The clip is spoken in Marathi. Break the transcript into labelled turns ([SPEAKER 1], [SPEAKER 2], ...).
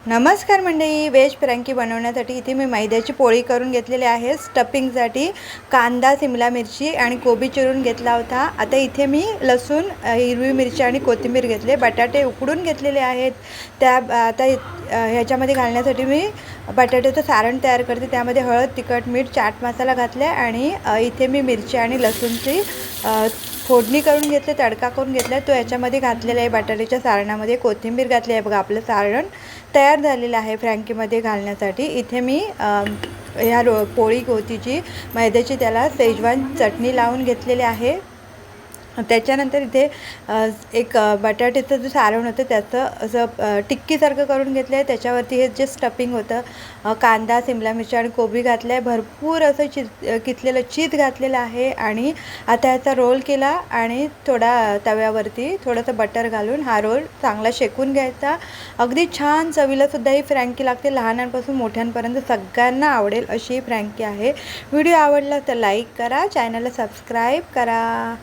[SPEAKER 1] नमस्कार मंडळी, व्हेज फ्रँकी बनवण्यासाठी इथे मी मैद्याची पोळी करून घेतलेली आहे। स्टफिंगसाठी कांदा, शिमला मिरची आणि कोबी चिरून घेतला होता। आता इथे मी लसूण, हिरवी मिरची आणि कोथिंबीर घेतले। बटाटे उकडून घेतलेले आहेत। आता ह्याच्यामध्ये घालण्यासाठी मी बटाट्याचं सारण तयार करते। त्यामध्ये हळद, तिखट, मीठ, चाट मसाला घातला आणि इथे मी मिरची आणि लसूणची फोडणी करून घेतले, तडका करून घेतला। तो याच्यामध्ये घातलेला आहे। बटाट्याच्या सारणामध्ये कोथिंबीर घातली आहे। बघा, आपलं सारण तयार झालेलं आहे फ्रँकीमध्ये घालण्यासाठी। इथे मी ह्या पोळी होती जी मैद्याची, त्याला शेजवान चटणी लावून घेतलेली आहे। त्याच्यानंतर इथे एक बटाट्याचं जे सारण होतं त्याचं असं टिक्कीसारखं करून घेतलं आहे। त्याच्यावरती हे जे स्टफिंग होतं, कांदा, शिमला मिरची आणि कोबी घातलं आहे। भरपूर असं किसलेलं चीज घातलेलं आहे आणि आता याचा रोल केला आणि थोडा तव्यावरती थोडंसं बटर घालून हा रोल चांगला शेकून घ्यायचा। अगदी छान चवीलासुद्धा ही फ्रँकी लागते। लहानांपासून मोठ्यांपर्यंत सगळ्यांना आवडेल अशी ही फ्रँकी आहे। व्हिडिओ आवडला तर लाईक करा, चॅनलला सबस्क्राईब करा।